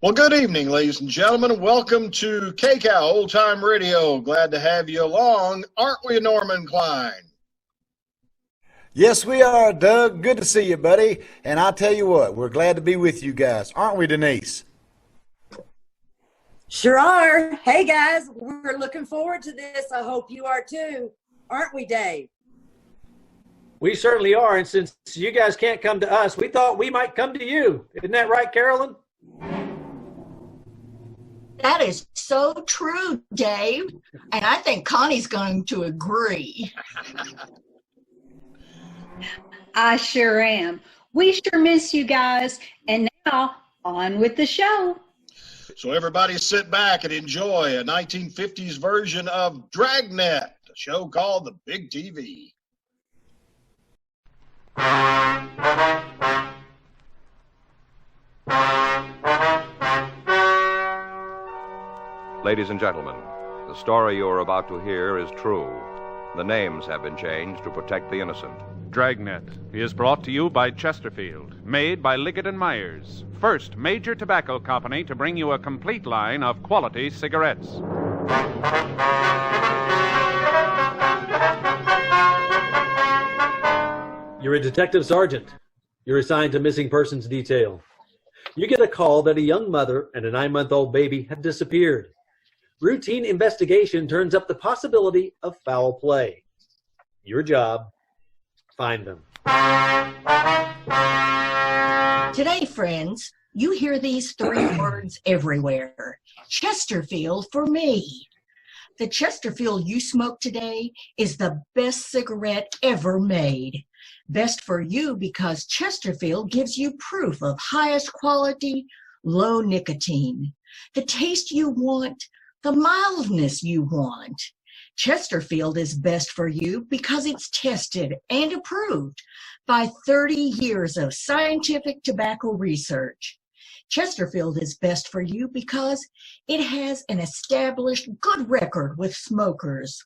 Well, good evening, ladies and gentlemen. Welcome to KCAL Old Time Radio. Glad to have you along. Aren't we, Norman Cline? Yes, we are, Doug. Good to see you, buddy. And I'll tell you what, we're glad to be with you guys. Aren't we, Denise? Sure are. Hey, guys, we're looking forward to this. I hope you are too. Aren't we, Dave? We certainly are. And since you guys can't come to us, we thought we might come to you. Isn't that right, Carolyn? That is so true, Dave. And I think Connie's going to agree. I sure am. We sure miss you guys. And now, on with the show. So everybody sit back and enjoy a 1950s version of Dragnet, a show called The Big TV. Ladies and gentlemen, the story you are about to hear is true. The names have been changed to protect the innocent. Dragnet is brought to you by Chesterfield, made by Liggett & Myers, first major tobacco company to bring you a complete line of quality cigarettes. You're a detective sergeant. You're assigned to missing persons detail. You get a call that a young mother and a 9-month-old baby have disappeared. Routine investigation turns up the possibility of foul play. Your job, find them. Today, friends, you hear these three words everywhere. Chesterfield for me. The Chesterfield you smoke today is the best cigarette ever made. Best for you because Chesterfield gives you proof of highest quality, low nicotine. The taste you want, the mildness you want. Chesterfield is best for you because it's tested and approved by 30 years of scientific tobacco research. Chesterfield is best for you because it has an established good record with smokers,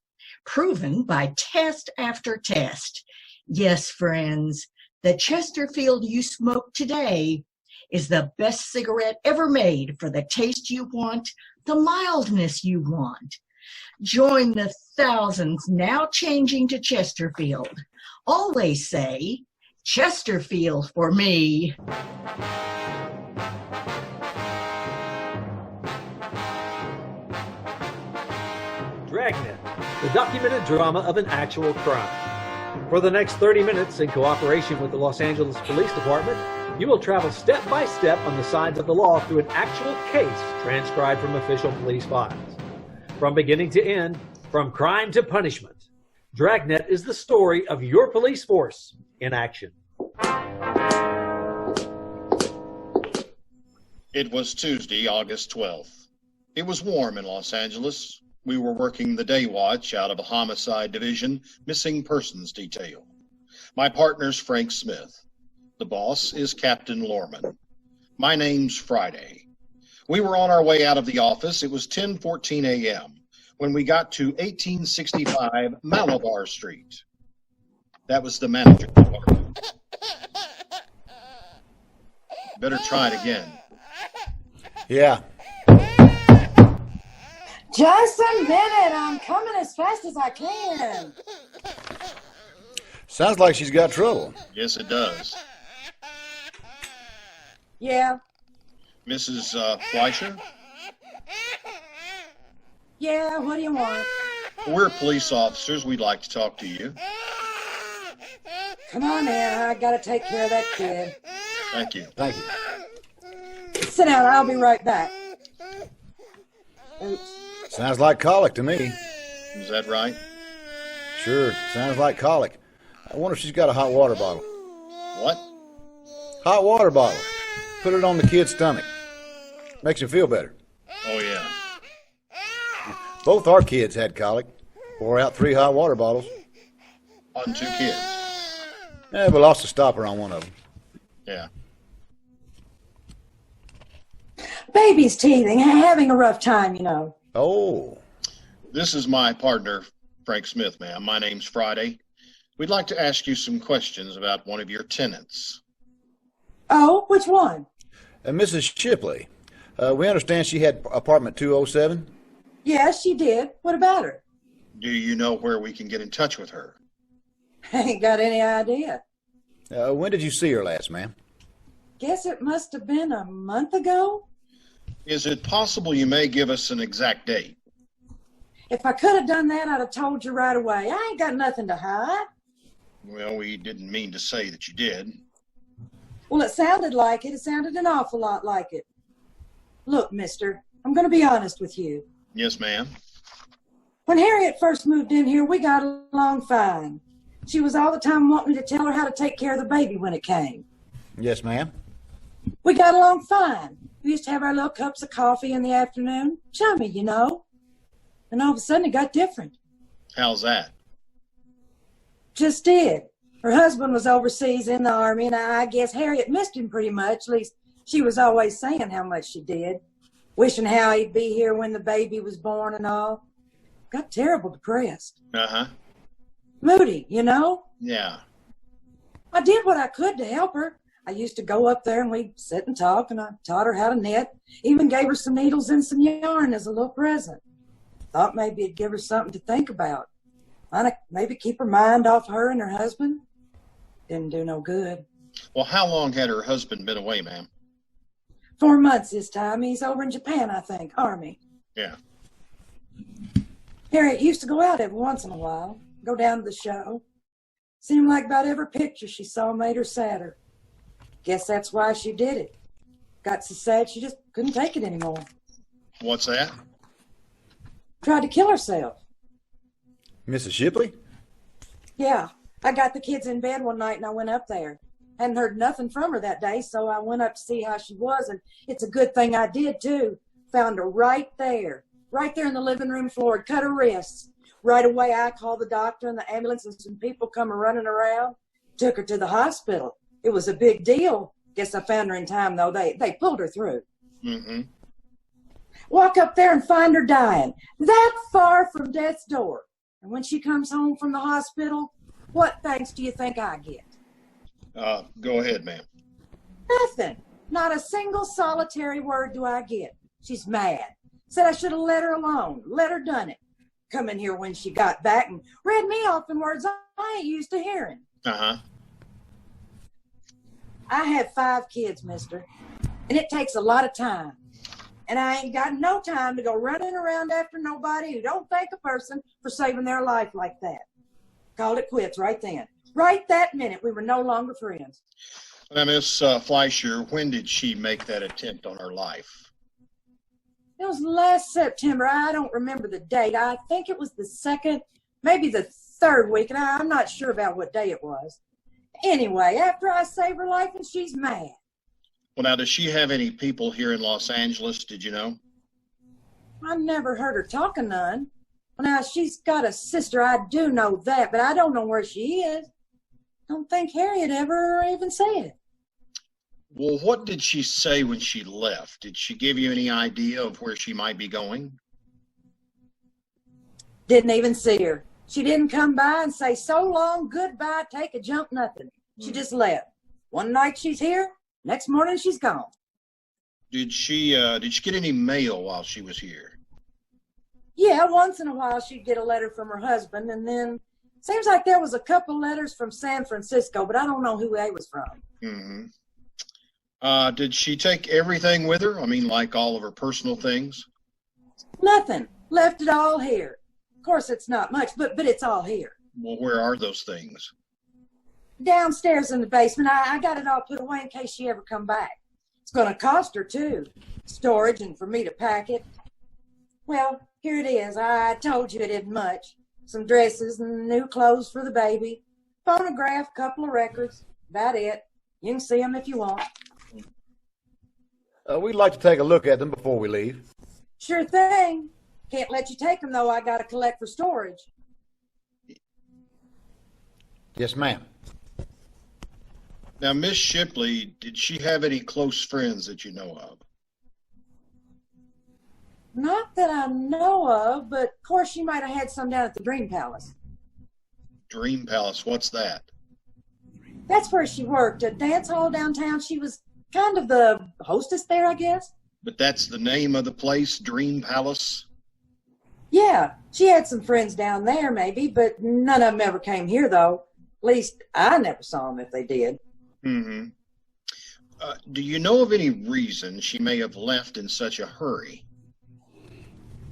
proven by test after test. Yes, friends, the Chesterfield you smoke today is the best cigarette ever made for the taste you want, the mildness you want. Join the thousands now changing to Chesterfield. Always say, Chesterfield for me. Dragnet, the documented drama of an actual crime. For the next 30 minutes, in cooperation with the Los Angeles Police Department, you will travel step by step on the sides of the law through an actual case transcribed from official police files. From beginning to end, from crime to punishment, Dragnet is the story of your police force in action. It was Tuesday, August 12th. It was warm in Los Angeles. We were working the day watch out of a homicide division missing persons detail. My partner's Frank Smith. The boss is Captain Lorman. My name's Friday. We were on our way out of the office. It was 10:14 a.m. when we got to 1865 Malabar Street. That was the manager's apartment. Better try it again. Yeah. Just a minute. I'm coming as fast as I can. Sounds like she's got trouble. Yes, it does. Yeah. Mrs. Fleischer? Yeah, what do you want? We're police officers. We'd like to talk to you. Come on now. I got to take care of that kid. Thank you. Thank you. Sit down. I'll be right back. Oops. Sounds like colic to me. Is that right? Sure, sounds like colic. I wonder if she's got a hot water bottle. What? Hot water bottle. Put it on the kid's stomach. Makes him feel better. Oh, yeah. Both our kids had colic. Wore out 3 hot water bottles. On 2 kids. Yeah, we lost a stopper on one of them. Yeah. Baby's teething, having a rough time, you know. Oh. This is my partner, Frank Smith, ma'am. My name's Friday. We'd like to ask you some questions about one of your tenants. Oh, which one? Mrs. Shipley. We understand she had apartment 207. Yes, she did. What about her? Do you know where we can get in touch with her? I ain't got any idea. When did you see her last, ma'am? Guess it must have been a month ago. Is it possible you may give us an exact date? If I could have done that, I'd have told you right away. I ain't got nothing to hide. Well, we didn't mean to say that you did. Well, it sounded like it. It sounded an awful lot like it. Look, mister, I'm going to be honest with you. Yes, ma'am. When Harriet first moved in here, we got along fine. She was all the time wanting me to tell her how to take care of the baby when it came. Yes, ma'am. We got along fine. We used to have our little cups of coffee in the afternoon. Chummy, you know. And all of a sudden it got different. How's that? Just did. Her husband was overseas in the army, and I guess Harriet missed him pretty much. At least she was always saying how much she did. Wishing how he'd be here when the baby was born and all. Got terrible depressed. Uh-huh. Moody, you know? Yeah. I did what I could to help her. I used to go up there and we'd sit and talk, and I taught her how to knit. Even gave her some needles and some yarn as a little present. Thought maybe it'd give her something to think about. Maybe keep her mind off her and her husband. Didn't do no good. Well, how long had her husband been away, ma'am? 4 months this time. He's over in Japan, I think, Army. Yeah. Harriet used to go out every once in a while, go down to the show. Seemed like about every picture she saw made her sadder. Guess that's why she did it. Got so sad she just couldn't take it anymore. What's that? Tried to kill herself. Mrs. Shipley? Yeah, I got the kids in bed one night and I went up there. Hadn't heard nothing from her that day, so I went up to see how she was, and it's a good thing I did, too. Found her right there in the living room floor, cut her wrists. Right away, I called the doctor and the ambulance, and some people come running around. Took her to the hospital. It was a big deal. Guess I found her in time, though. They pulled her through. Mm-hmm. Walk up there and find her dying, that far from death's door. And when she comes home from the hospital, what thanks do you think I get? Go ahead, ma'am. Nothing. Not a single solitary word do I get. She's mad. Said I should have let her alone. Let her done it. Come in here when she got back and read me off in words I ain't used to hearing. Uh-huh. I have 5 kids, mister, and it takes a lot of time. And I ain't got no time to go running around after nobody who don't thank a person for saving their life like that. Called it quits right then. Right that minute, we were no longer friends. Now, Miss Fleischer, when did she make that attempt on her life? It was last September. I don't remember the date. I think it was the 2nd, maybe the 3rd week, and I'm not sure about what day it was. Anyway, after I saved her life, and she's mad. Well, now, does she have any people here in Los Angeles, did you know? I never heard her talk of none. Well, now, she's got a sister, I do know that, but I don't know where she is. Don't think Harriet ever even said it. Well, what did she say when she left? Did she give you any idea of where she might be going? Didn't even see her. She didn't come by and say so long, goodbye, take a jump, nothing. She just left. One night she's here, next morning she's gone. Did she get any mail while she was here? Yeah, once in a while she'd get a letter from her husband, and then seems like there was a couple letters from San Francisco, but I don't know who they was from. Mm-hmm. Did she take everything with her? I mean, like all of her personal things? Nothing. Left it all here. Of course, it's not much, but it's all here. Well, where are those things? Downstairs in the basement. I got it all put away in case she ever come back. It's going to cost her, too. Storage and for me to pack it. Well, here it is. I told you it isn't much. Some dresses and new clothes for the baby. Phonograph, couple of records. About it. You can see them if you want. We'd like to take a look at them before we leave. Sure thing. Can't let you take them, though. I got to collect for storage. Yes, ma'am. Now, Miss Shipley, did she have any close friends that you know of? Not that I know of, but of course she might have had some down at the Dream Palace. Dream Palace, what's that? That's where she worked, a dance hall downtown. She was kind of the hostess there, I guess. But that's the name of the place, Dream Palace? Yeah, she had some friends down there maybe, but none of them ever came here, though. At least I never saw them if they did. Mm-hmm. Do you know of any reason she may have left in such a hurry?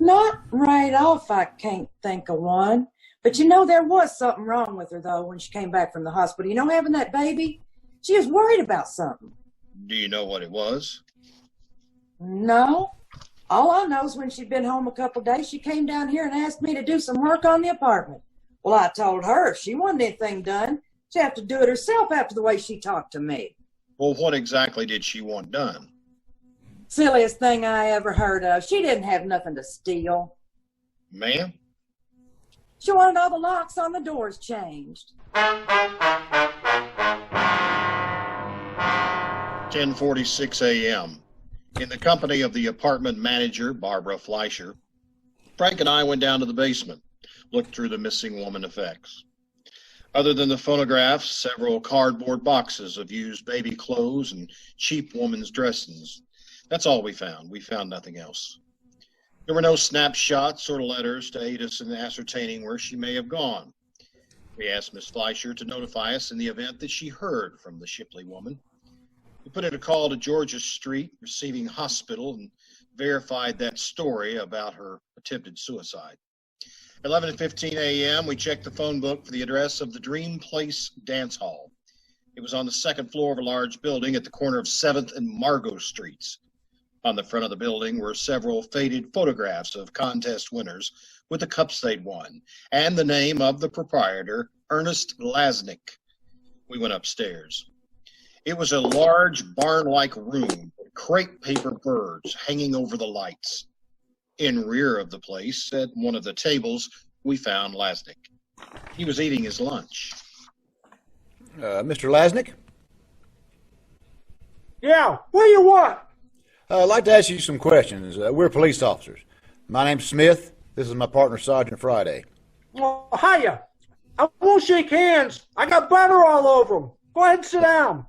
Not right off, I can't think of one. But you know, there was something wrong with her, though, when she came back from the hospital. You know, having that baby? She was worried about something. Do you know what it was? No. All I know is when she'd been home a couple of days, she came down here and asked me to do some work on the apartment. Well, I told her if she wanted anything done, she'd have to do it herself after the way she talked to me. Well, what exactly did she want done? Silliest thing I ever heard of. She didn't have nothing to steal. Ma'am? She wanted all the locks on the doors changed. 10:46 a.m. In the company of the apartment manager, Barbara Fleischer, Frank and I went down to the basement, looked through the missing woman effects. Other than the phonographs, several cardboard boxes of used baby clothes and cheap women's dressings. That's all we found. We found nothing else. There were no snapshots or letters to aid us in ascertaining where she may have gone. We asked Miss Fleischer to notify us in the event that she heard from the Shipley woman. We put in a call to Georgia Street, Receiving Hospital, and verified that story about her attempted suicide. 11:15 a.m., we checked the phone book for the address of the Dream Place Dance Hall. It was on the second floor of a large building at the corner of 7th and Margot Streets. On the front of the building were several faded photographs of contest winners with the cups they'd won, and the name of the proprietor, Ernest Lasnik. We went upstairs. It was a large barn-like room with crepe paper birds hanging over the lights. In rear of the place, at one of the tables, we found Lasnik. He was eating his lunch. Mr. Lasnik? Yeah, what do you want? I'd like to ask you some questions. We're police officers. My name's Smith. This is my partner, Sergeant Friday. Well, hiya. I won't shake hands. I got butter all over them. Go ahead and sit down.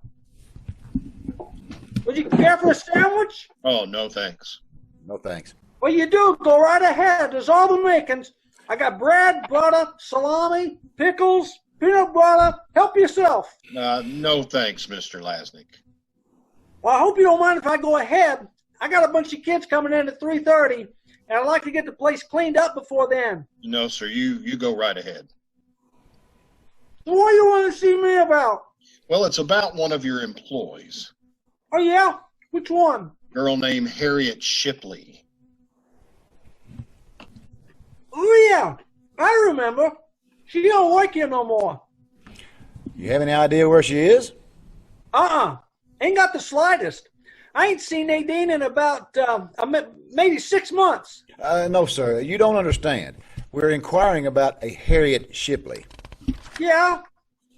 Would you care for a sandwich? Oh, no thanks. No thanks. Well, you do. Go right ahead. There's all the makings. I got bread, butter, salami, pickles, peanut butter. Help yourself. No thanks, Mr. Lasnik. Well, I hope you don't mind if I go ahead. I got a bunch of kids coming in at 3:30, and I'd like to get the place cleaned up before then. No, sir. You go right ahead. So what do you want to see me about? Well, it's about one of your employees. Oh, yeah? Which one? Girl named Harriet Shipley. Oh, yeah. I remember. She don't work here no more. You have any idea where she is? Ain't got the slightest. I ain't seen Nadine in about maybe 6 months. No, sir. You don't understand. We're inquiring about a Harriet Shipley. Yeah.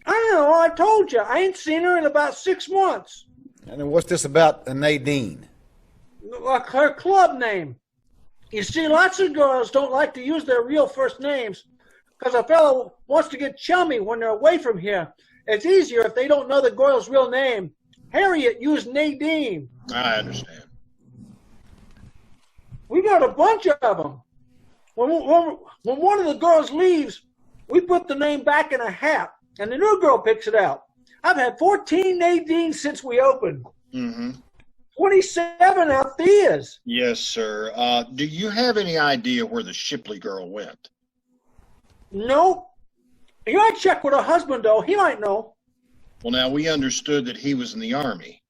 I don't know. I told you. I ain't seen her in about 6 months. And then what's this about Nadine? Like her club name. You see, lots of girls don't like to use their real first names because a fellow wants to get chummy when they're away from here. It's easier if they don't know the girl's real name. Harriet used Nadine. I understand. We got a bunch of them. When one of the girls leaves, we put the name back in a hat, and the new girl picks it out. I've had 14 Nadines since we opened. Mm-hmm. 27 out there. Yes, sir. Do you have any idea where the Shipley girl went? No. You might check with her husband, though. He might know. Well, now, we understood that he was in the Army.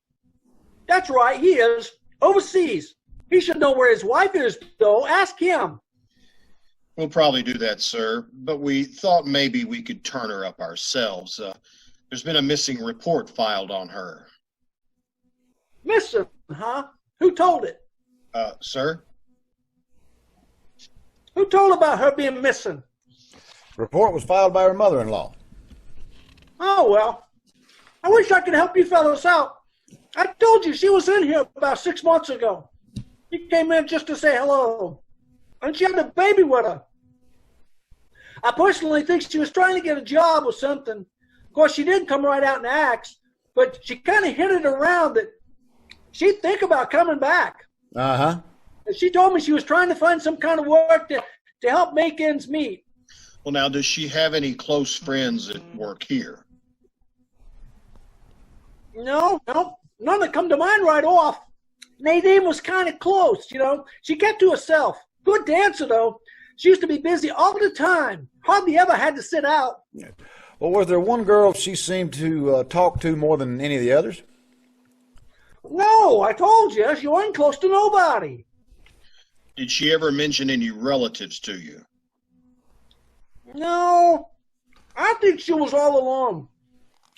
That's right, he is. Overseas. He should know where his wife is, though. Ask him. We'll probably do that, sir, but we thought maybe we could turn her up ourselves. There's been a missing report filed on her. Missing, huh? Who told it? Sir? Who told about her being missing? Report was filed by her mother-in-law. Oh, well. I wish I could help you fellows out. I told you she was in here about 6 months ago. She came in just to say hello. And she had a baby with her. I personally think she was trying to get a job or something. Of course, she didn't come right out and ask, but she kind of hinted around that she'd think about coming back. Uh-huh. And she told me she was trying to find some kind of work to help make ends meet. Well, now, does she have any close friends that work here? No, none that come to mind right off. Nadine was kind of close, you know. She kept to herself. Good dancer, though. She used to be busy all the time. Hardly ever had to sit out. Well, was there one girl she seemed to talk to more than any of the others? No, I told you, she wasn't close to nobody. Did she ever mention any relatives to you? No, I think she was all alone.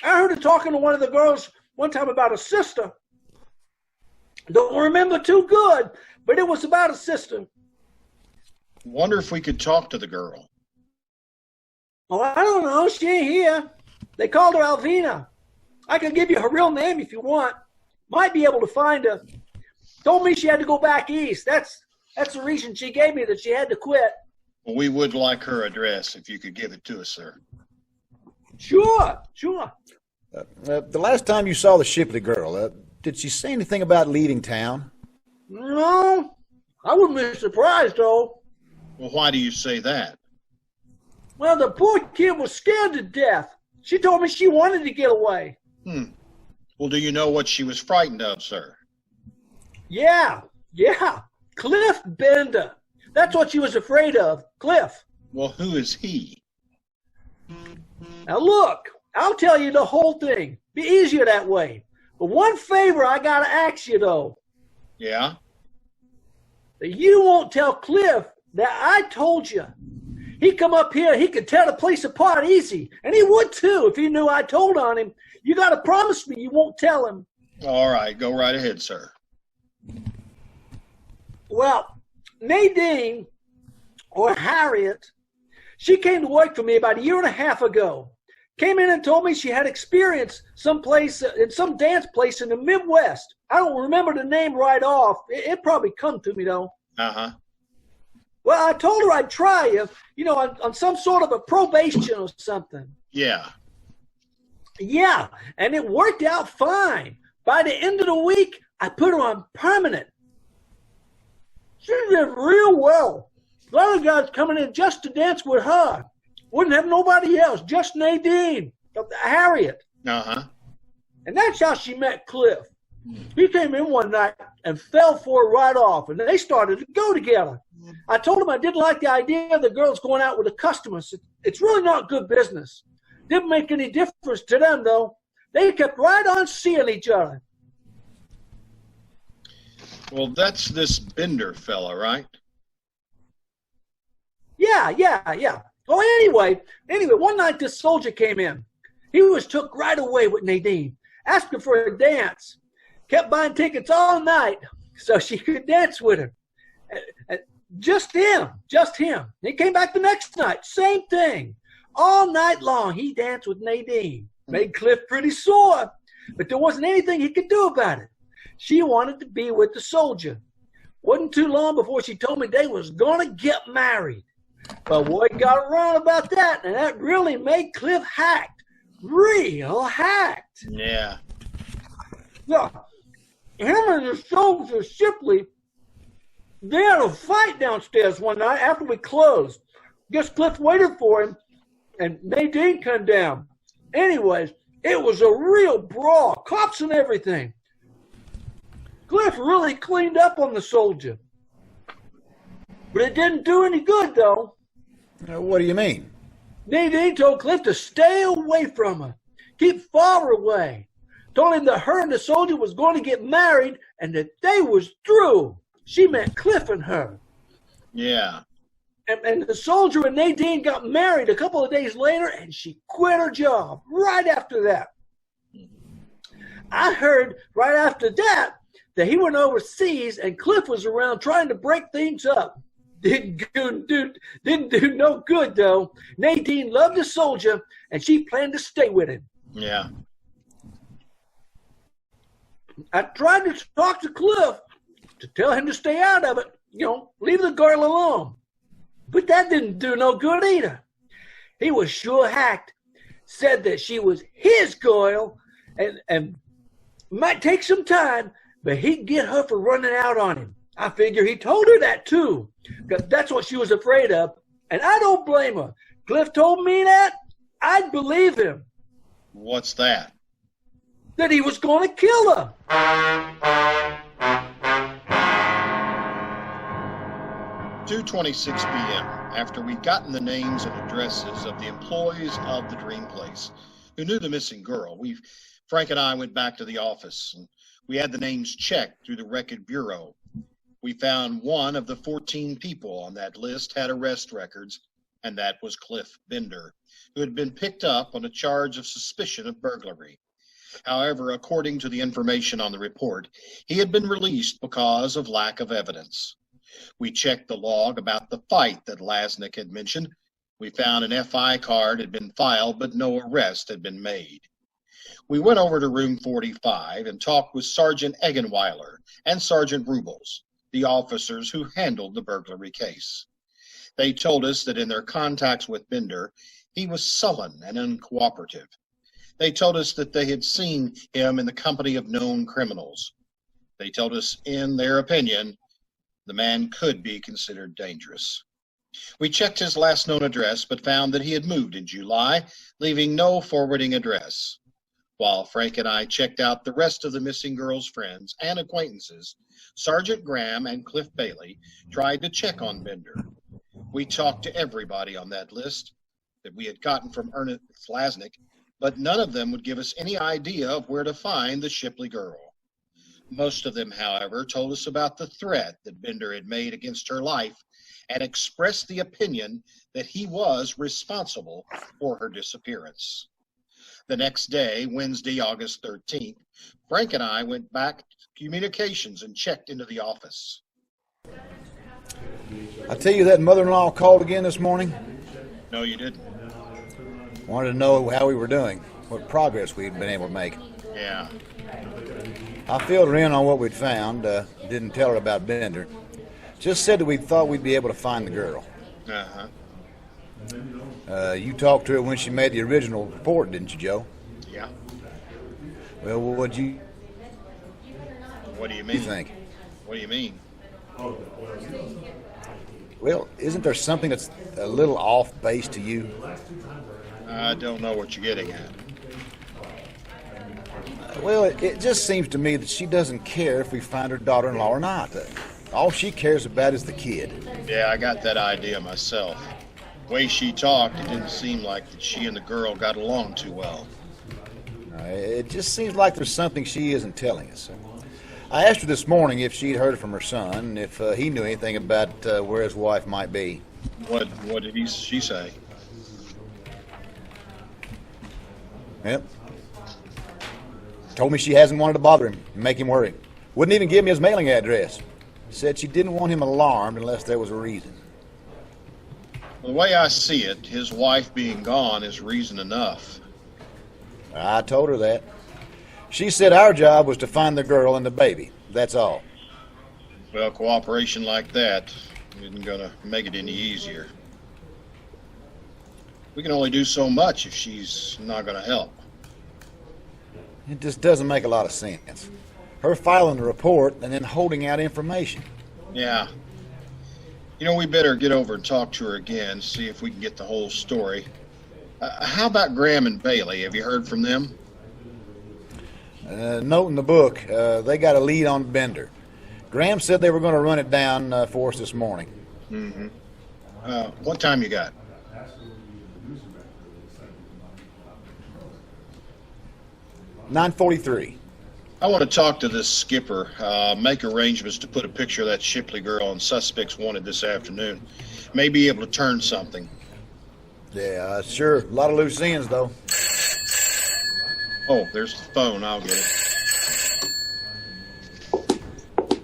I heard her talking to one of the girls one time about a sister. Don't remember too good, but it was about a sister. Wonder if we could talk to the girl. Oh, I don't know. She ain't here. They called her Alvina. I can give you her real name if you want. Might be able to find her. Told me she had to go back east. That's the reason she gave me, that she had to quit. Well, we would like her address if you could give it to us, sir. Sure. The last time you saw the Shipley girl, did she say anything about leaving town? No, I wouldn't be surprised, though. Well, why do you say that? Well, the poor kid was scared to death. She told me she wanted to get away. Well, do you know what she was frightened of, sir? Yeah. Cliff Bender. That's what she was afraid of, Cliff. Well, who is he? Now, look, I'll tell you the whole thing. Be easier that way. But one favor I got to ask you, though. Yeah? That you won't tell Cliff that I told you. He come up here, he could tear the place apart easy. And he would, too, if he knew I told on him. You got to promise me you won't tell him. All right, go right ahead, sir. Well, Nadine, or Harriet, she came to work for me about a year and a half ago. Came in and told me she had experience someplace in some dance place in the Midwest. I don't remember the name right off. It probably come to me, though. Uh-huh. Well, I told her I'd try you know, on some sort of a probation or something. Yeah. Yeah, and it worked out fine. By the end of the week, I put her on permanent. She did real well. A lot of guys coming in just to dance with her. Wouldn't have nobody else, just Nadine, Harriet. Uh-huh. And that's how she met Cliff. He came in one night and fell for her right off, and they started to go together. I told him I didn't like the idea of the girls going out with the customers. It's really not good business. Didn't make any difference to them, though. They kept right on seeing each other. Well, that's this Bender fella, right? Yeah. Oh, anyway, one night this soldier came in. He was took right away with Nadine, asking for a dance. Kept buying tickets all night so she could dance with him. Just him. He came back the next night, same thing. All night long, he danced with Nadine. Made Cliff pretty sore, but there wasn't anything he could do about it. She wanted to be with the soldier. Wasn't too long before she told me they was going to get married. But boy got wrong about that, and that really made Cliff hacked. Real hacked. Yeah. Yeah. Him and the soldier, Shipley, they had a fight downstairs one night after we closed. Guess Cliff waited for him, and Nadine came down. Anyways, it was a real brawl, cops and everything. Cliff really cleaned up on the soldier. But it didn't do any good, though. What do you mean? Nadine told Cliff to stay away from her. Keep far away. Told him that her and the soldier was going to get married and that they was through. She meant Cliff and her. Yeah. And the soldier and Nadine got married a couple of days later, and she quit her job right after that. I heard right after that he went overseas and Cliff was around trying to break things up. Didn't do no good, though. Nadine loved the soldier, and she planned to stay with him. Yeah. I tried to talk to Cliff to tell him to stay out of it. You know, leave the girl alone. But that didn't do no good either. He was sure hacked. Said that she was his girl and might take some time, but he'd get her for running out on him. I figure he told her that too, because that's what she was afraid of, and I don't blame her. Cliff told me that, I'd believe him. What's that? That he was going to kill her. 2:26 p.m. After we'd gotten the names and addresses of the employees of the Dream Place who knew the missing girl, Frank and I went back to the office, and we had the names checked through the record bureau. We found one of the 14 people on that list had arrest records, and that was Cliff Bender, who had been picked up on a charge of suspicion of burglary. However, according to the information on the report, he had been released because of lack of evidence. We checked the log about the fight that Lasnik had mentioned. We found an FI card had been filed, but no arrest had been made. We went over to room 45 and talked with Sergeant Eggenweiler and Sergeant Rubles, the officers who handled the burglary case. They told us that in their contacts with Bender, he was sullen and uncooperative. They told us that they had seen him in the company of known criminals. They told us, in their opinion, the man could be considered dangerous. We checked his last known address, but found that he had moved in July, leaving no forwarding address. While Frank and I checked out the rest of the missing girl's friends and acquaintances, Sergeant Graham and Cliff Bailey tried to check on Bender. We talked to everybody on that list that we had gotten from Ernest Lasnik, but none of them would give us any idea of where to find the Shipley girl. Most of them, however, told us about the threat that Bender had made against her life and expressed the opinion that he was responsible for her disappearance. The next day, Wednesday, August 13th, Frank and I went back to communications and checked into the office. I tell you that mother-in-law called again this morning? No, you didn't. Wanted to know how we were doing, what progress we'd been able to make. Yeah. I filled her in on what we'd found, didn't tell her about Bender. Just said that we thought we'd be able to find the girl. Uh-huh. You talked to her when she made the original report, didn't you, Joe? Yeah. Well, what do you mean? think? What do you mean? Well, isn't there something that's a little off base to you? I don't know what you're getting at. Well, it just seems to me that she doesn't care if we find her daughter-in-law or not. All she cares about is the kid. Yeah, I got that idea myself. The way she talked, it didn't seem like that she and the girl got along too well. It just seems like there's something she isn't telling us. I asked her this morning if she'd heard from her son, if he knew anything about where his wife might be. What did she say? Yep. Told me she hasn't wanted to bother him and make him worry. Wouldn't even give me his mailing address. Said she didn't want him alarmed unless there was a reason. Well, the way I see it, his wife being gone is reason enough. I told her that. She said our job was to find the girl and the baby. That's all. Well, cooperation like that isn't going to make it any easier. We can only do so much if she's not going to help. It just doesn't make a lot of sense. Her filing the report and then holding out information. Yeah. You know, we better get over and talk to her again, see if we can get the whole story. How about Graham and Bailey? Have you heard from them? Note in the book, they got a lead on Bender. Graham said they were going to run it down for us this morning. Mm-hmm. What time you got? $9:43. I want to talk to this skipper, make arrangements to put a picture of that Shipley girl on Suspects Wanted this afternoon. May be able to turn something. Yeah, sure. A lot of loose ends, though. Oh, there's the phone. I'll get it.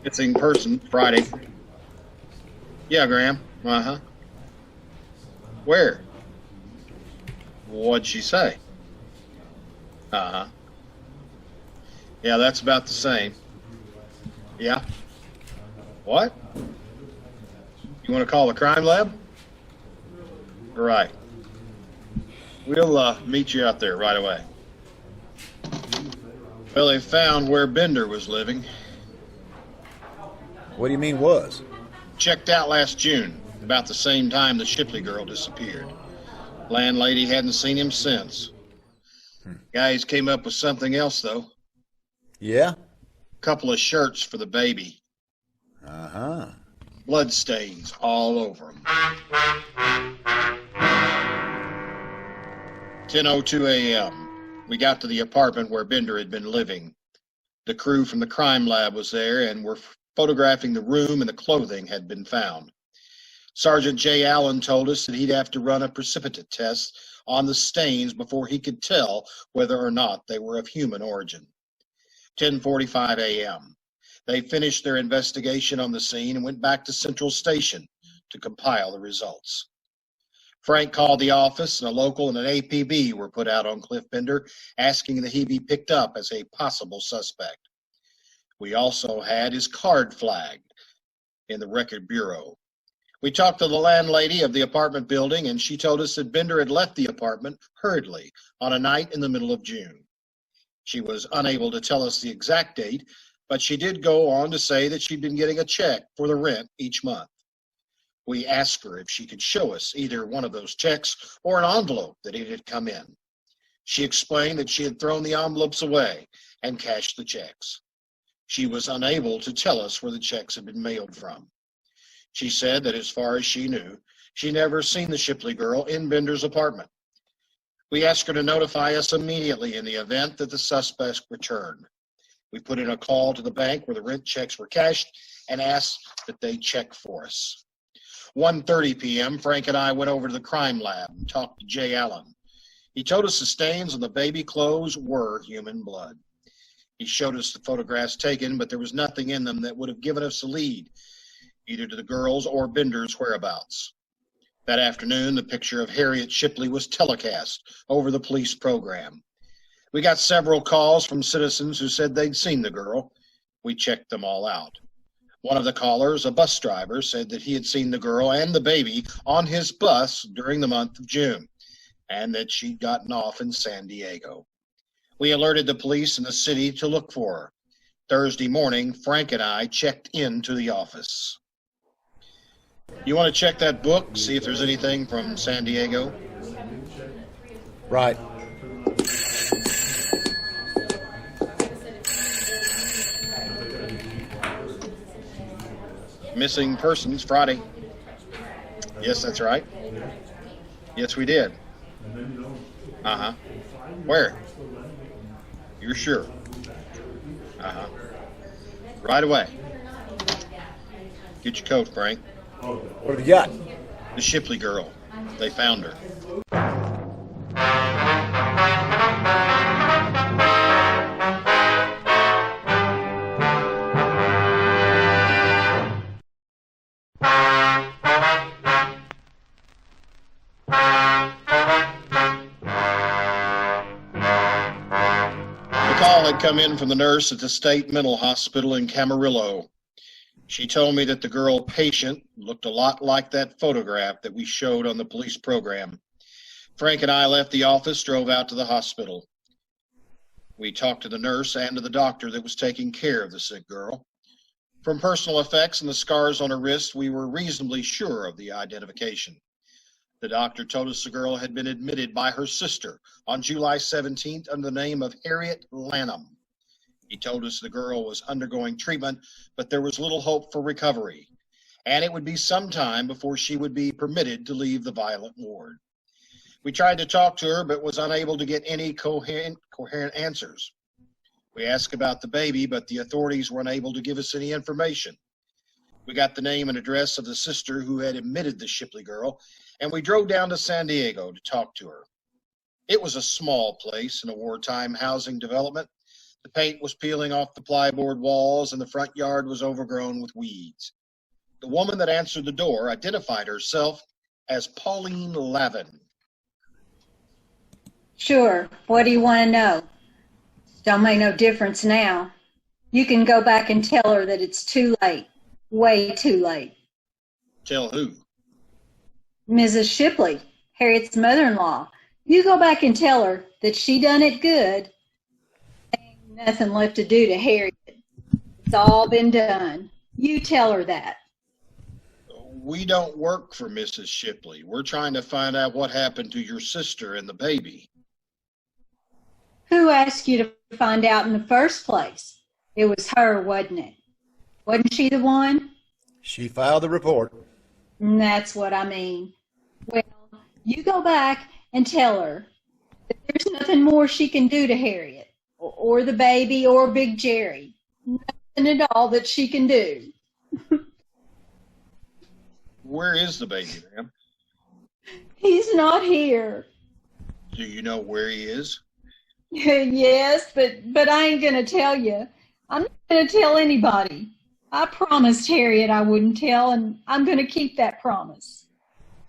It's in person, Friday. Yeah, Graham. Uh-huh. Where? What'd she say? Uh-huh. Yeah, that's about the same. Yeah? What? You want to call the crime lab? Right. We'll meet you out there right away. Well, they found where Bender was living. What do you mean was? Checked out last June, about the same time the Shipley girl disappeared. Landlady hadn't seen him since. Guys came up with something else, though. Yeah? Couple of shirts for the baby. Uh-huh. Blood stains all over them. 10:02 a.m. We got to the apartment where Bender had been living. The crew from the crime lab was there and were photographing the room, and the clothing had been found. Sergeant J. Allen told us that he'd have to run a precipitate test on the stains before he could tell whether or not they were of human origin. 10:45 a.m. They finished their investigation on the scene and went back to Central Station to compile the results. Frank called the office, and a local and an APB were put out on Cliff Bender, asking that he be picked up as a possible suspect. We also had his card flagged in the record bureau. We talked to the landlady of the apartment building, and she told us that Bender had left the apartment hurriedly on a night in the middle of June. She was unable to tell us the exact date, but she did go on to say that she'd been getting a check for the rent each month. We asked her if she could show us either one of those checks or an envelope that it had come in. She explained that she had thrown the envelopes away and cashed the checks. She was unable to tell us where the checks had been mailed from. She said that as far as she knew, she never seen the Shipley girl in Bender's apartment. We asked her to notify us immediately in the event that the suspect returned. We put in a call to the bank where the rent checks were cashed and asked that they check for us. 1:30 p.m., Frank and I went over to the crime lab and talked to Jay Allen. He told us the stains on the baby clothes were human blood. He showed us the photographs taken, but there was nothing in them that would have given us a lead, either to the girls or Bender's whereabouts. That afternoon, the picture of Harriet Shipley was telecast over the police program. We got several calls from citizens who said they'd seen the girl. We checked them all out. One of the callers, a bus driver, said that he had seen the girl and the baby on his bus during the month of June, and that she'd gotten off in San Diego. We alerted the police in the city to look for her. Thursday morning, Frank and I checked into the office. You want to check that book, see if there's anything from San Diego? Right. Missing persons, Friday. Yes, that's right. Yes, we did. Uh-huh. Where? You're sure? Uh-huh. Right away. Get your coat, Frank. What have you got? The Shipley girl. They found her. Had come in from the nurse at the state mental hospital in Camarillo. She told me that the girl patient looked a lot like that photograph that we showed on the police program. Frank and I left the office, drove out to the hospital. We talked to the nurse and to the doctor that was taking care of the sick girl. From personal effects and the scars on her wrist, we were reasonably sure of the identification. The doctor told us the girl had been admitted by her sister on July 17th under the name of Harriet Lanham. He told us the girl was undergoing treatment, but there was little hope for recovery, and it would be some time before she would be permitted to leave the violent ward. We tried to talk to her, but was unable to get any coherent answers. We asked about the baby, but the authorities were unable to give us any information. We got the name and address of the sister who had admitted the Shipley girl, and we drove down to San Diego to talk to her. It was a small place in a wartime housing development. The paint was peeling off the plyboard walls, and the front yard was overgrown with weeds. The woman that answered the door identified herself as Pauline Lavin. Sure. What do you want to know? Don't make no difference now. You can go back and tell her that it's too late. Way too late. Tell who? Mrs. Shipley, Harriet's mother-in-law. You go back and tell her that she done it good. There ain't nothing left to do to Harriet. It's all been done. You tell her that. We don't work for Mrs. Shipley. We're trying to find out what happened to your sister and the baby. Who asked you to find out in the first place? It was her, wasn't it? Wasn't she the one? She filed the report. And that's what I mean. Well, you go back and tell her that there's nothing more she can do to Harriet, or the baby, or Big Jerry. Nothing at all that she can do. Where is the baby, ma'am? He's not here. Do you know where he is? Yes, but I ain't going to tell you. I'm not going to tell anybody. I promised Harriet I wouldn't tell, and I'm going to keep that promise.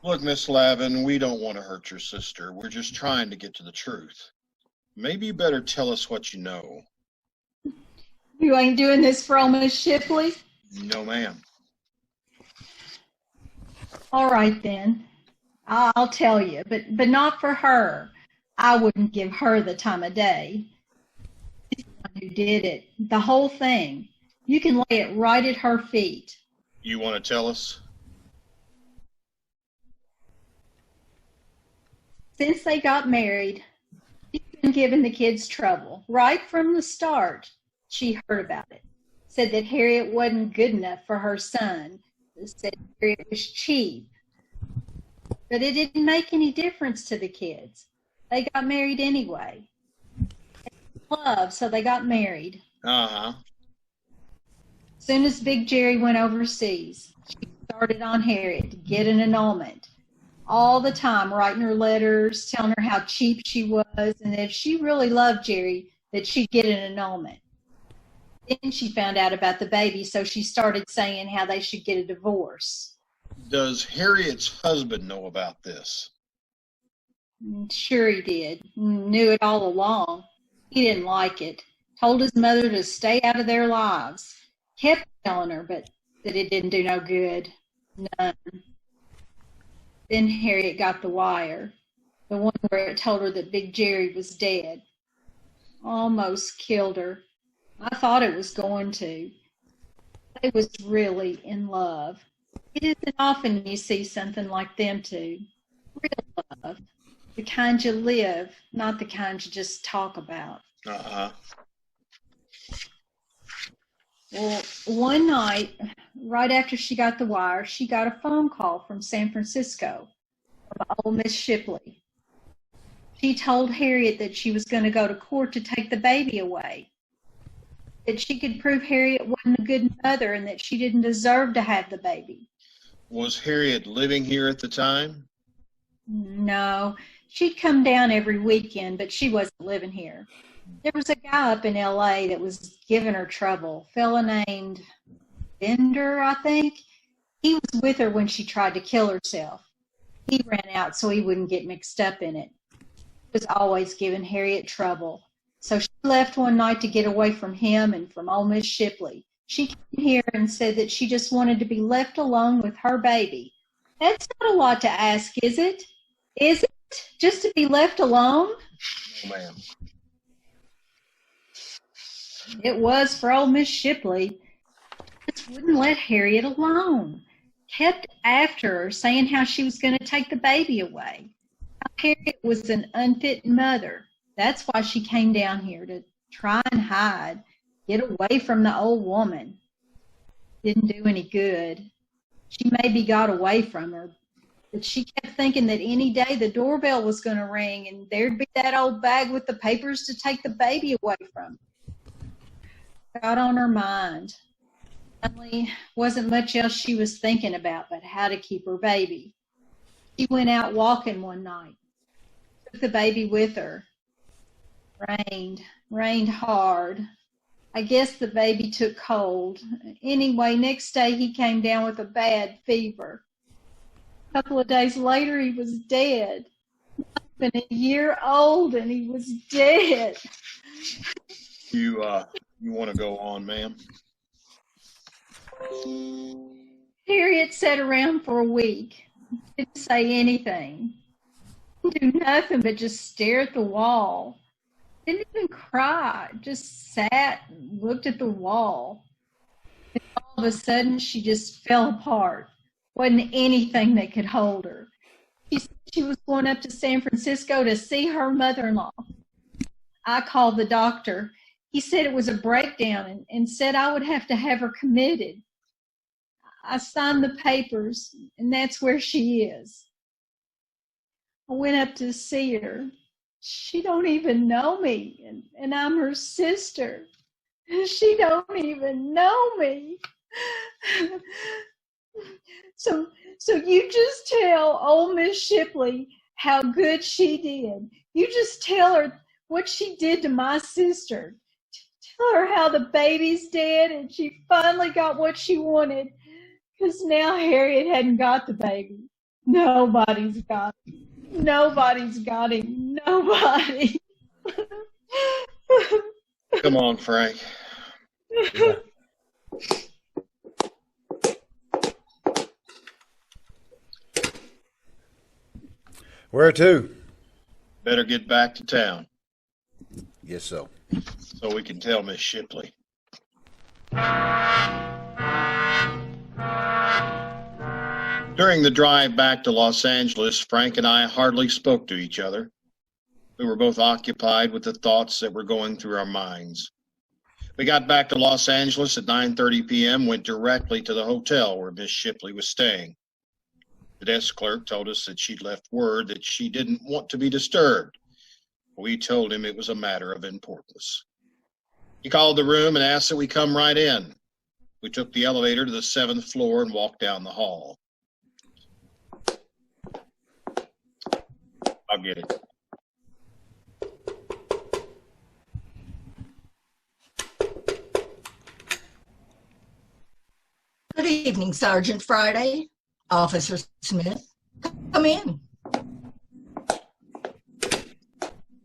Look, Miss Lavin, we don't want to hurt your sister. We're just trying to get to the truth. Maybe you better tell us what you know. You ain't doing this for old Miss Shipley? No, ma'am. All right, then. I'll tell you, but not for her. I wouldn't give her the time of day. She's the one who did it, the whole thing. You can lay it right at her feet. You want to tell us? Since they got married, she's been giving the kids trouble. Right from the start, she heard about it. Said that Harriet wasn't good enough for her son. Said Harriet was cheap. But it didn't make any difference to the kids. They got married anyway. They loved, so they got married. Uh-huh. As soon as Big Jerry went overseas, she started on Harriet to get an annulment. All the time writing her letters, telling her how cheap she was, and that if she really loved Jerry, that she'd get an annulment. Then she found out about the baby, so she started saying how they should get a divorce. Does Harriet's husband know about this? Sure he did. Knew it all along. He didn't like it. Told his mother to stay out of their lives. Kept telling her, but that it didn't do no good. None. Then Harriet got the wire. The one where it told her that Big Jerry was dead. Almost killed her. I thought it was going to. They was really in love. It isn't often you see something like them two. Real love. The kind you live, not the kind you just talk about. Uh-huh. Well, one night, right after she got the wire, she got a phone call from San Francisco from old Miss Shipley. She told Harriet that she was going to go to court to take the baby away. That she could prove Harriet wasn't a good mother and that she didn't deserve to have the baby. Was Harriet living here at the time? No, she'd come down every weekend, but she wasn't living here. There was a guy up in L.A. that was giving her trouble, a fella named Bender, I think. He was with her when she tried to kill herself. He ran out so he wouldn't get mixed up in it. He was always giving Harriet trouble. So she left one night to get away from him and from old Miss Shipley. She came here and said that she just wanted to be left alone with her baby. That's not a lot to ask, is it? Is it? Just to be left alone? No, ma'am. It was for old Miss Shipley. Just wouldn't let Harriet alone. Kept after her, saying how she was going to take the baby away. How Harriet was an unfit mother. That's why she came down here, to try and hide, get away from the old woman. Didn't do any good. She maybe got away from her, but she kept thinking that any day the doorbell was going to ring and there'd be that old bag with the papers to take the baby away from her. Got on her mind. Suddenly, wasn't much else she was thinking about but how to keep her baby. She went out walking one night, took the baby with her. Rained hard. I guess the baby took cold. Anyway, next day he came down with a bad fever. A couple of days later he was dead. Been a year old and he was dead. You want to go on, ma'am? Harriet sat around for a week. Didn't say anything. Didn't do nothing but just stare at the wall. Didn't even cry, just sat and looked at the wall. And all of a sudden she just fell apart. Wasn't anything that could hold her. She said she was going up to San Francisco to see her mother-in-law. I called the doctor. He said it was a breakdown and said I would have to have her committed. I signed the papers, and that's where she is. I went up to see her. She don't even know me, and I'm her sister. She don't even know me. So you just tell old Miss Shipley how good she did. You just tell her what she did to my sister. Tell her how the baby's dead and she finally got what she wanted. Because now Harriet hadn't got the baby. Nobody's got him. Nobody's got him. Nobody. Come on, Frank. Where to? Better get back to town. Guess so. So we can tell Miss Shipley. During the drive back to Los Angeles, Frank and I hardly spoke to each other. We were both occupied with the thoughts that were going through our minds. We got back to Los Angeles at 9:30 p.m., went directly to the hotel where Miss Shipley was staying. The desk clerk told us that she'd left word that she didn't want to be disturbed. We told him it was a matter of importance. He called the room and asked that we come right in. We took the elevator to the 7th floor and walked down the hall. I'll get it. Good evening, Sergeant Friday. Officer Smith. Come in.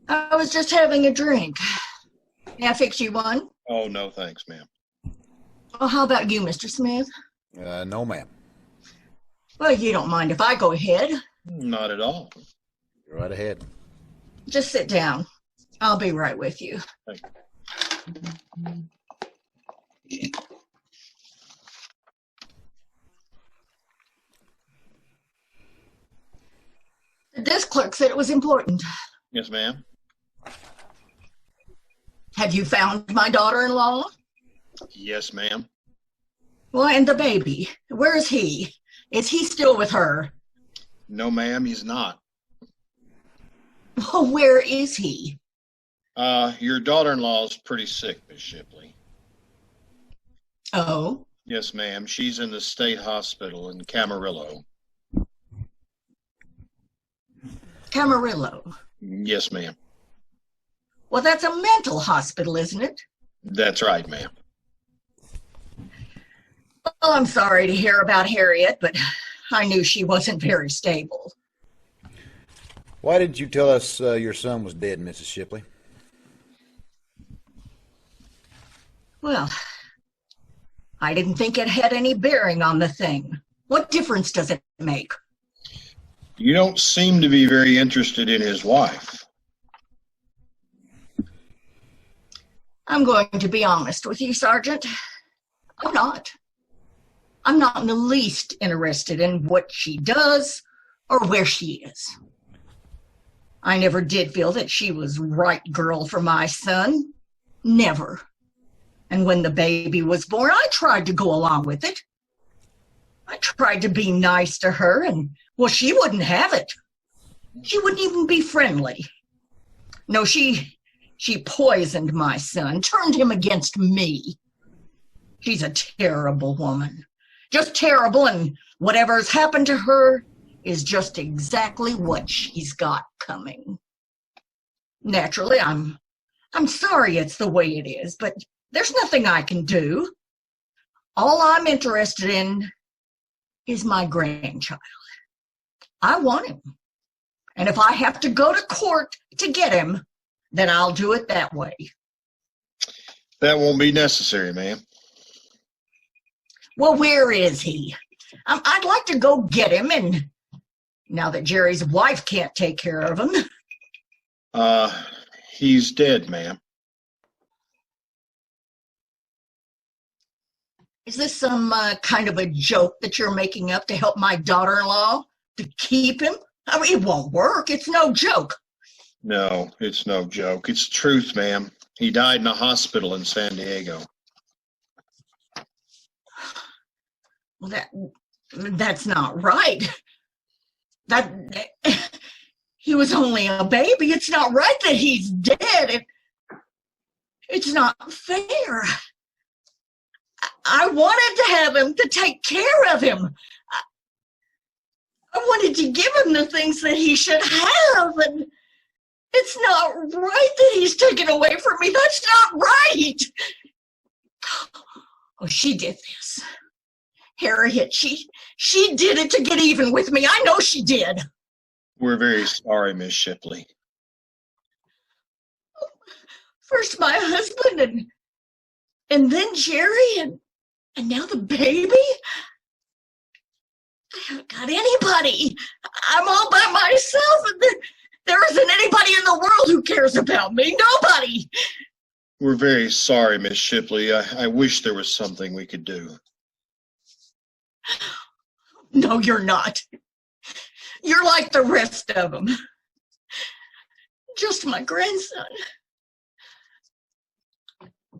I was just having a drink. May I fix you one? Oh, no, thanks, ma'am. Well, how about you, Mr. Smith? No, ma'am. Well, you don't mind if I go ahead. Not at all. Go right ahead. Just sit down. I'll be right with you. Thank you. The desk clerk said it was important. Yes, ma'am. Have you found my daughter-in-law? Yes, ma'am. Well, and the baby. Where is he? Is he still with her? No, ma'am, he's not. Well, where is he? Your daughter-in-law's pretty sick, Miss Shipley. Oh? Yes, ma'am. She's in the state hospital in Camarillo. Camarillo? Yes, ma'am. Well, that's a mental hospital, isn't it? That's right, ma'am. Well, I'm sorry to hear about Harriet, but I knew she wasn't very stable. Why didn't you tell us your son was dead, Mrs. Shipley? Well, I didn't think it had any bearing on the thing. What difference does it make? You don't seem to be very interested in his wife. I'm going to be honest with you, Sergeant. I'm not. I'm not in the least interested in what she does or where she is. I never did feel that she was right girl for my son. Never. And when the baby was born, I tried to go along with it. I tried to be nice to her, and, well, she wouldn't have it. She wouldn't even be friendly. No, she poisoned my son, turned him against me. She's a terrible woman. Just terrible, and whatever's happened to her is just exactly what she's got coming. Naturally, I'm sorry it's the way it is, but there's nothing I can do. All I'm interested in is my grandchild. I want him. And if I have to go to court to get him, then I'll do it that way. That won't be necessary, ma'am. Well, where is he? I'd like to go get him, and now that Jerry's wife can't take care of him. He's dead, ma'am. Is this some kind of a joke that you're making up to help my daughter-in-law? To keep him? I mean, it won't work. It's no joke. No, it's no joke. It's the truth, ma'am. He died in a hospital in San Diego. Well, that's not right. That he was only a baby. It's not right that he's dead. It's not fair. I wanted to have him, to take care of him. I wanted to give him the things that he should have, and it's not right that he's taken away from me. That's not right. Oh, she did this. Harriet, she did it to get even with me. I know she did. We're very sorry, Miss Shipley. First my husband, and then Jerry, and now the baby. I haven't got anybody. I'm all by myself, and there isn't anybody in the world who cares about me. Nobody. We're very sorry, Miss Shipley. I wish there was something we could do. No, you're not. You're like the rest of them. Just my grandson.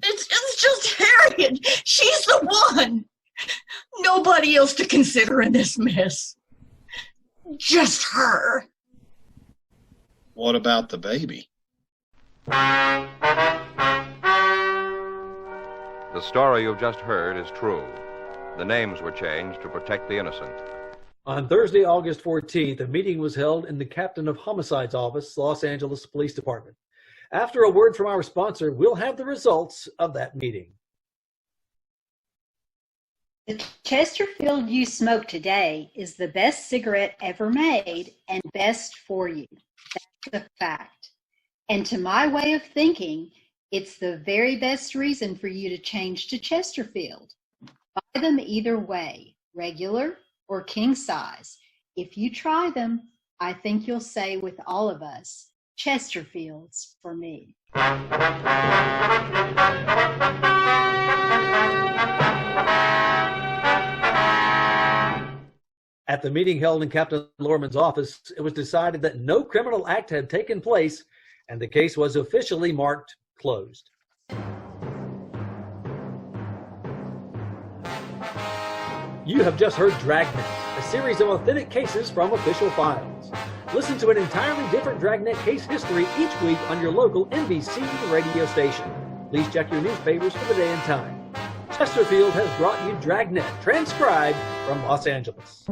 It's just Harriet. She's the one. Nobody else to consider in this mess. Just her. What about the baby? The story you've just heard is true. The names were changed to protect the innocent. On Thursday, August 14th, a meeting was held in the Captain of Homicide's office, Los Angeles Police Department. After a word from our sponsor, we'll have the results of that meeting. The Chesterfield you smoke today is the best cigarette ever made and best for you. That's a fact. And to my way of thinking, it's the very best reason for you to change to Chesterfield. Buy them either way, regular or king size. If you try them, I think you'll say with all of us, Chesterfields for me. At the meeting held in Captain Lorman's office, it was decided that no criminal act had taken place, and the case was officially marked closed. You have just heard Dragnet, a series of authentic cases from official files. Listen to an entirely different Dragnet case history each week on your local NBC radio station. Please check your newspapers for the day and time. Chesterfield has brought you Dragnet, transcribed from Los Angeles.